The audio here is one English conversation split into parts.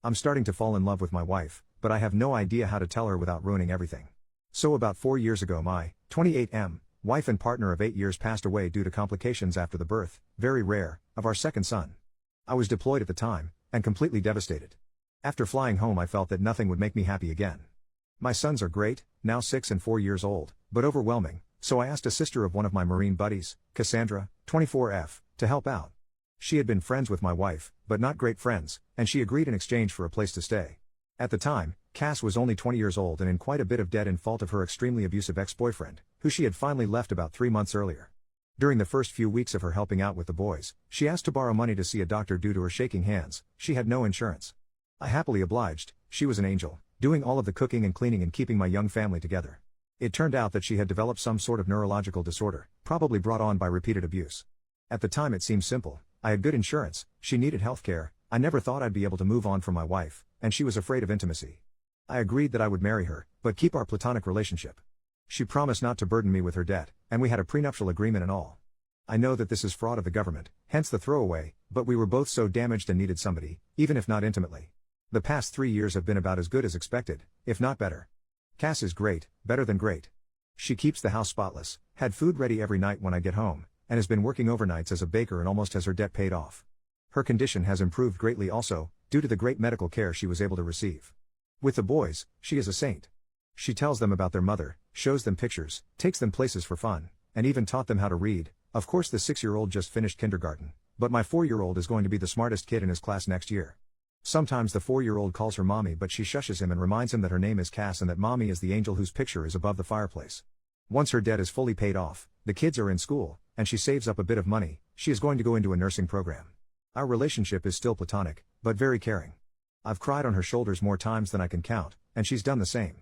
I'm starting to fall in love with my wife, but I have no idea how to tell her without ruining everything. So about 4 years ago my 28M wife and partner of 8 years passed away due to complications after the birth, very rare, of our second son. I was deployed at the time, and completely devastated. After flying home I felt that nothing would make me happy again. My sons are great, now 6 and 4 years old, but overwhelming, so I asked a sister of one of my Marine buddies, Cassandra, 24F, to help out. She had been friends with my wife, but not great friends, and she agreed in exchange for a place to stay. At the time, Cass was only 20 years old and in quite a bit of debt in fault of her extremely abusive ex-boyfriend, who she had finally left about 3 months earlier. During the first few weeks of her helping out with the boys, she asked to borrow money to see a doctor due to her shaking hands. She had no insurance. I happily obliged. She was an angel, doing all of the cooking and cleaning and keeping my young family together. It turned out that she had developed some sort of neurological disorder, probably brought on by repeated abuse. At the time it seemed simple. I had good insurance, she needed health care, I never thought I'd be able to move on from my wife, and she was afraid of intimacy. I agreed that I would marry her, but keep our platonic relationship. She promised not to burden me with her debt, and we had a prenuptial agreement and all. I know that this is fraud of the government, hence the throwaway, but we were both so damaged and needed somebody, even if not intimately. The past 3 years have been about as good as expected, if not better. Cass is great, better than great. She keeps the house spotless, had food ready every night when I get home, and has been working overnights as a baker and almost has her debt paid off. Her condition has improved greatly also, due to the great medical care she was able to receive. With the boys, she is a saint. She tells them about their mother, shows them pictures, takes them places for fun, and even taught them how to read. Of course the 6-year-old just finished kindergarten, but my 4-year-old is going to be the smartest kid in his class next year. Sometimes the 4-year-old calls her mommy, but she shushes him and reminds him that her name is Cass and that mommy is the angel whose picture is above the fireplace. Once her debt is fully paid off, the kids are in school, and she saves up a bit of money, she is going to go into a nursing program. Our relationship is still platonic, but very caring. I've cried on her shoulders more times than I can count, and she's done the same.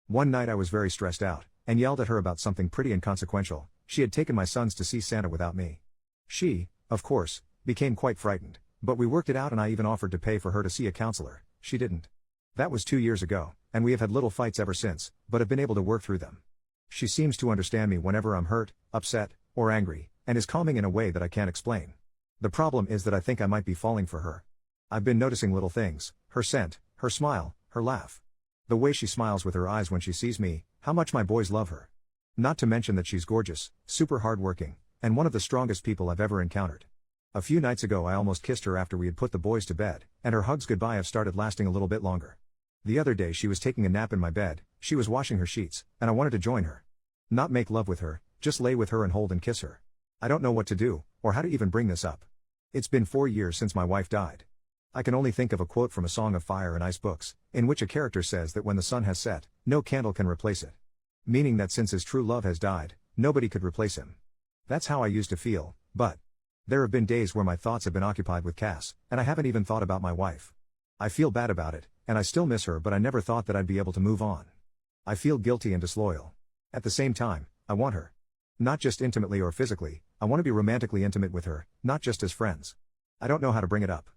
One night I was very stressed out, and yelled at her about something pretty inconsequential. She had taken my sons to see Santa without me. She, of course, became quite frightened, but we worked it out and I even offered to pay for her to see a counselor. She didn't. That was 2 years ago, and we have had little fights ever since, but have been able to work through them. She seems to understand me whenever I'm hurt, upset, or angry, and is calming in a way that I can't explain. The problem is that I think I might be falling for her. I've been noticing little things, her scent, her smile, her laugh. The way she smiles with her eyes when she sees me, how much my boys love her. Not to mention that she's gorgeous, super hardworking, and one of the strongest people I've ever encountered. A few nights ago I almost kissed her after we had put the boys to bed, and her hugs goodbye have started lasting a little bit longer. The other day she was taking a nap in my bed, she was washing her sheets, and I wanted to join her. Not make love with her, just lay with her and hold and kiss her. I don't know what to do, or how to even bring this up. It's been 4 years since my wife died. I can only think of a quote from A Song of Fire and Ice books, in which a character says that when the sun has set, no candle can replace it. Meaning that since his true love has died, nobody could replace him. That's how I used to feel, but there have been days where my thoughts have been occupied with Cass, and I haven't even thought about my wife. I feel bad about it, and I still miss her, but I never thought that I'd be able to move on. I feel guilty and disloyal. At the same time, I want her. Not just intimately or physically, I want to be romantically intimate with her, not just as friends. I don't know how to bring it up.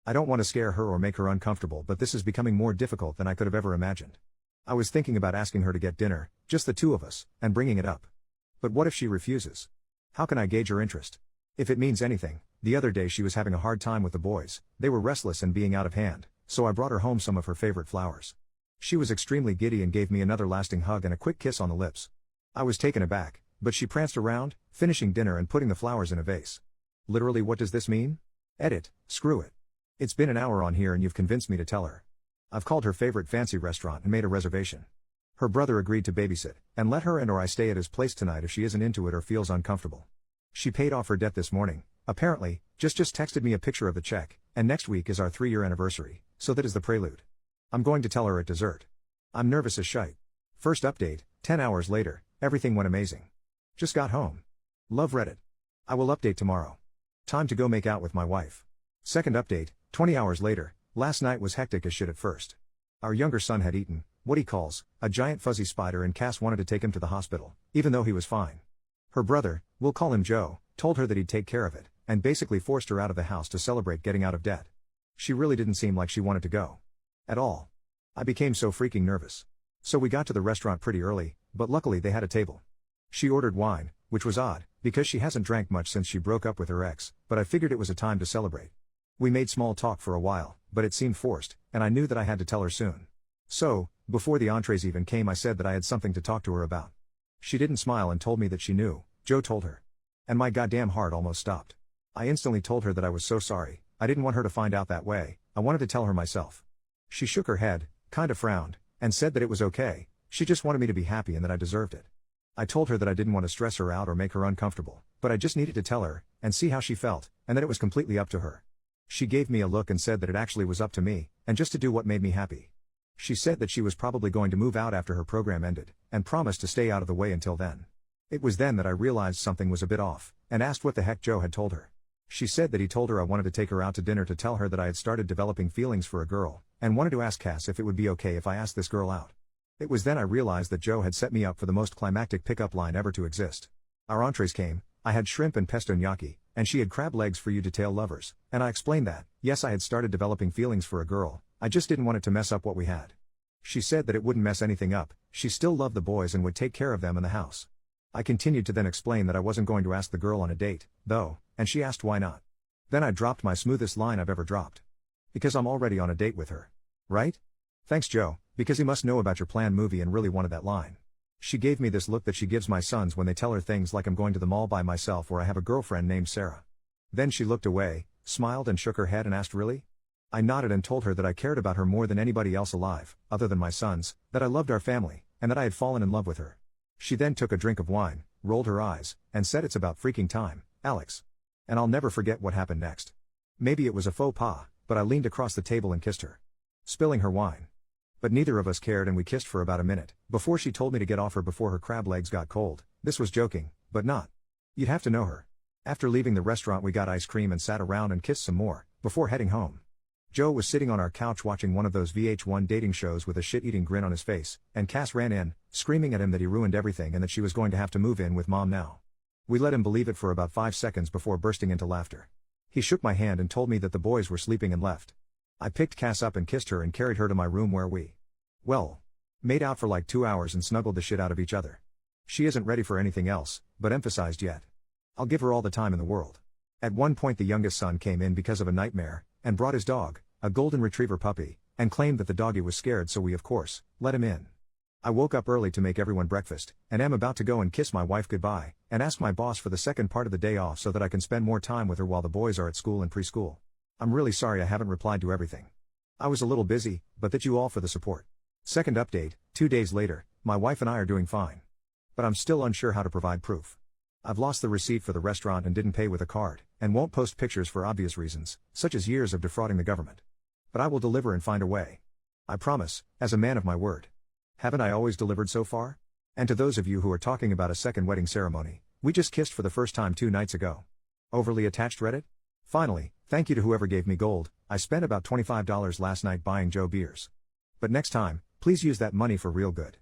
I don't want to scare her or make her uncomfortable, but this is becoming more difficult than I could have ever imagined. I was thinking about asking her to get dinner, just the two of us, and bringing it up. But what if she refuses? How can I gauge her interest? If it means anything, the other day she was having a hard time with the boys, they were restless and being out of hand, so I brought her home some of her favorite flowers. She was extremely giddy and gave me another lasting hug and a quick kiss on the lips. I was taken aback, but she pranced around, finishing dinner and putting the flowers in a vase. Literally, what does this mean? Edit, screw it. It's been an hour on here and you've convinced me to tell her. I've called her favorite fancy restaurant and made a reservation. Her brother agreed to babysit, and let her and or I stay at his place tonight if she isn't into it or feels uncomfortable. She paid off her debt this morning, apparently, just texted me a picture of the check, and next week is our 3-year anniversary, so that is the prelude. I'm going to tell her at dessert. I'm nervous as shite. First update, 10 hours later, everything went amazing. Just got home. Love Reddit. I will update tomorrow. Time to go make out with my wife. Second update, 20 hours later, last night was hectic as shit at first. Our younger son had eaten what he calls a giant fuzzy spider, and Cass wanted to take him to the hospital, even though he was fine. Her brother, we'll call him Joe, told her that he'd take care of it, and basically forced her out of the house to celebrate getting out of debt. She really didn't seem like she wanted to go. At all. I became so freaking nervous. So we got to the restaurant pretty early, but luckily they had a table. She ordered wine, which was odd, because she hasn't drank much since she broke up with her ex, but I figured it was a time to celebrate. We made small talk for a while, but it seemed forced, and I knew that I had to tell her soon. So, before the entrees even came, I said that I had something to talk to her about. She didn't smile and told me that she knew. Joe told her. And my goddamn heart almost stopped. I instantly told her that I was so sorry. I didn't want her to find out that way. I wanted to tell her myself. She shook her head, kinda frowned, and said that it was okay. She just wanted me to be happy and that I deserved it. I told her that I didn't want to stress her out or make her uncomfortable, but I just needed to tell her, and see how she felt, and that it was completely up to her. She gave me a look and said that it actually was up to me, and just to do what made me happy. She said that she was probably going to move out after her program ended, and promised to stay out of the way until then. It was then that I realized something was a bit off, and asked what the heck Joe had told her. She said that he told her I wanted to take her out to dinner to tell her that I had started developing feelings for a girl, and wanted to ask Cass if it would be okay if I asked this girl out. It was then I realized that Joe had set me up for the most climactic pickup line ever to exist. Our entrees came. I had shrimp and pesto gnocchi, and she had crab legs for you detail lovers, and I explained that, yes, I had started developing feelings for a girl, I just didn't want it to mess up what we had. She said that it wouldn't mess anything up, she still loved the boys and would take care of them in the house. I continued to then explain that I wasn't going to ask the girl on a date, though, and she asked why not. Then I dropped my smoothest line I've ever dropped. Because I'm already on a date with her. Right? Thanks Joe, because he must know about your planned movie and really wanted that line. She gave me this look that she gives my sons when they tell her things like I'm going to the mall by myself or I have a girlfriend named Sarah. Then she looked away, smiled and shook her head and asked really? I nodded and told her that I cared about her more than anybody else alive, other than my sons, that I loved our family, and that I had fallen in love with her. She then took a drink of wine, rolled her eyes, and said it's about freaking time, Alex. And I'll never forget what happened next. Maybe it was a faux pas, but I leaned across the table and kissed her. Spilling her wine. But neither of us cared and we kissed for about a minute, before she told me to get off her before her crab legs got cold. This was joking, but not. You'd have to know her. After leaving the restaurant we got ice cream and sat around and kissed some more, before heading home. Joe was sitting on our couch watching one of those VH1 dating shows with a shit-eating grin on his face, and Cass ran in, screaming at him that he ruined everything and that she was going to have to move in with Mom now. We let him believe it for about 5 seconds before bursting into laughter. He shook my hand and told me that the boys were sleeping and left. I picked Cass up and kissed her and carried her to my room where we, well, made out for like 2 hours and snuggled the shit out of each other. She isn't ready for anything else, but emphasized yet. I'll give her all the time in the world. At one point the youngest son came in because of a nightmare, and brought his dog, a golden retriever puppy, and claimed that the doggy was scared so we of course, let him in. I woke up early to make everyone breakfast, and am about to go and kiss my wife goodbye, and ask my boss for the second part of the day off so that I can spend more time with her while the boys are at school and preschool. I'm really sorry I haven't replied to everything. I was a little busy, but thank you all for the support. Second update, 2 days later, my wife and I are doing fine. But I'm still unsure how to provide proof. I've lost the receipt for the restaurant and didn't pay with a card, and won't post pictures for obvious reasons, such as years of defrauding the government. But I will deliver and find a way. I promise, as a man of my word. Haven't I always delivered so far? And to those of you who are talking about a second wedding ceremony, we just kissed for the first time 2 nights ago. Overly attached Reddit? Finally, thank you to whoever gave me gold. I spent about $25 last night buying Joe beers. But next time, please use that money for real good.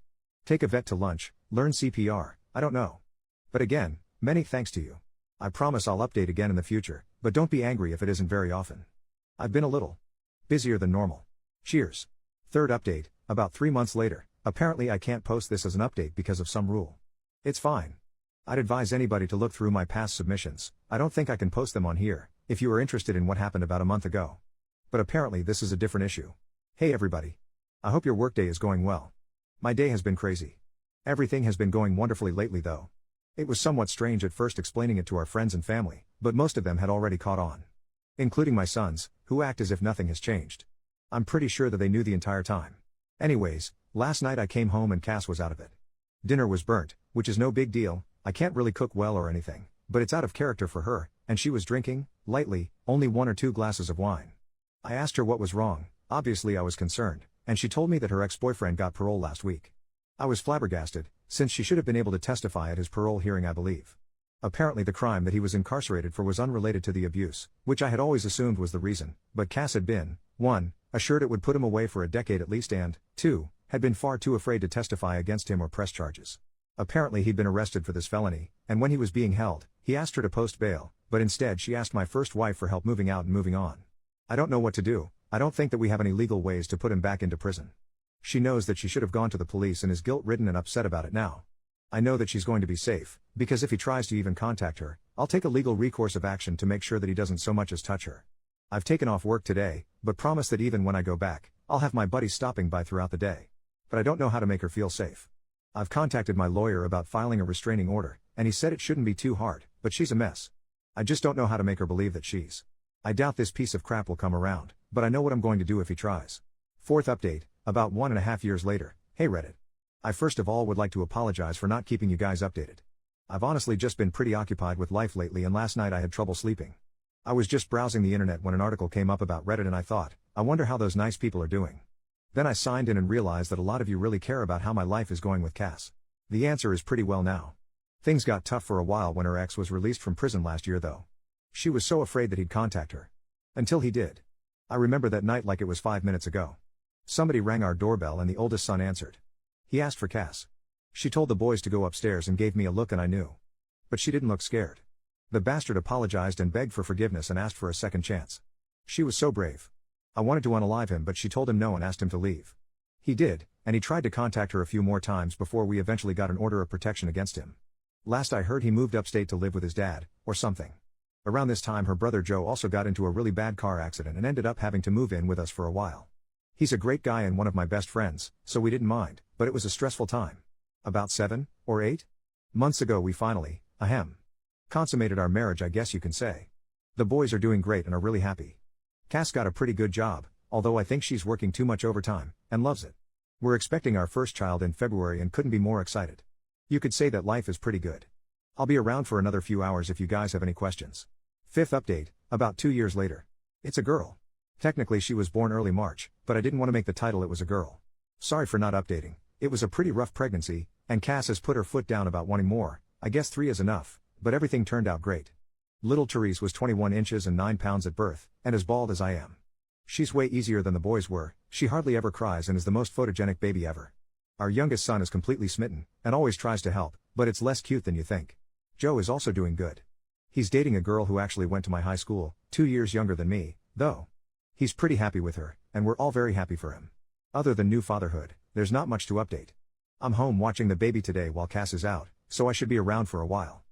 Take a vet to lunch, learn CPR, I don't know. But again, many thanks to you. I promise I'll update again in the future, but don't be angry if it isn't very often. I've been a little busier than normal. Cheers. Third update, about 3 months later, apparently I can't post this as an update because of some rule. It's fine. I'd advise anybody to look through my past submissions. I don't think I can post them on here, if you are interested in what happened about a month ago. But apparently this is a different issue. Hey everybody. I hope your workday is going well. My day has been crazy. Everything has been going wonderfully lately though. It was somewhat strange at first explaining it to our friends and family, but most of them had already caught on. Including my sons, who act as if nothing has changed. I'm pretty sure that they knew the entire time. Anyways, last night I came home and Cass was out of it. Dinner was burnt, which is no big deal. I can't really cook well or anything, but it's out of character for her, and she was drinking, lightly, only 1 or 2 glasses of wine. I asked her what was wrong, obviously I was concerned, and she told me that her ex-boyfriend got parole last week. I was flabbergasted, since she should have been able to testify at his parole hearing I believe. Apparently the crime that he was incarcerated for was unrelated to the abuse, which I had always assumed was the reason, but Cass had been, 1, assured it would put him away for a decade at least and, 2, had been far too afraid to testify against him or press charges. Apparently he'd been arrested for this felony, and when he was being held, he asked her to post bail, but instead she asked my first wife for help moving out and moving on. I don't know what to do. I don't think that we have any legal ways to put him back into prison. She knows that she should have gone to the police and is guilt-ridden and upset about it now. I know that she's going to be safe, because if he tries to even contact her, I'll take a legal recourse of action to make sure that he doesn't so much as touch her. I've taken off work today, but promise that even when I go back, I'll have my buddies stopping by throughout the day. But I don't know how to make her feel safe. I've contacted my lawyer about filing a restraining order, and he said it shouldn't be too hard, but she's a mess. I just don't know how to make her believe that she's. I doubt this piece of crap will come around, but I know what I'm going to do if he tries. Fourth update, about 1.5 years later. Hey Reddit. I first of all would like to apologize for not keeping you guys updated. I've honestly just been pretty occupied with life lately, and last night I had trouble sleeping. I was just browsing the internet when an article came up about Reddit and I thought, I wonder how those nice people are doing. Then I signed in and realized that a lot of you really care about how my life is going with Cass. The answer is pretty well now. Things got tough for a while when her ex was released from prison last year though. She was so afraid that he'd contact her. Until he did. I remember that night like it was 5 minutes ago. Somebody rang our doorbell and the oldest son answered. He asked for Cass. She told the boys to go upstairs and gave me a look and I knew. But she didn't look scared. The bastard apologized and begged for forgiveness and asked for a second chance. She was so brave. I wanted to unalive him but she told him no and asked him to leave. He did, and he tried to contact her a few more times before we eventually got an order of protection against him. Last I heard he moved upstate to live with his dad, or something. Around this time her brother Joe also got into a really bad car accident and ended up having to move in with us for a while. He's a great guy and one of my best friends, so we didn't mind, but it was a stressful time. About 7 or 8 months ago we finally, consummated our marriage, I guess you can say. The boys are doing great and are really happy. Cass got a pretty good job, although I think she's working too much overtime, and loves it. We're expecting our first child in February and couldn't be more excited. You could say that life is pretty good. I'll be around for another few hours if you guys have any questions. Fifth update, about 2 years later. It's a girl. Technically she was born early March, but I didn't want to make the title it was a girl. Sorry for not updating. It was a pretty rough pregnancy, and Cass has put her foot down about wanting more. I guess 3 is enough, but everything turned out great. Little Therese was 21 inches and 9 pounds at birth, and as bald as I am. She's way easier than the boys were, she hardly ever cries and is the most photogenic baby ever. Our youngest son is completely smitten, and always tries to help, but it's less cute than you think. Joe is also doing good. He's dating a girl who actually went to my high school, 2 years younger than me, though. He's pretty happy with her, and we're all very happy for him. Other than new fatherhood, there's not much to update. I'm home watching the baby today while Cass is out, so I should be around for a while.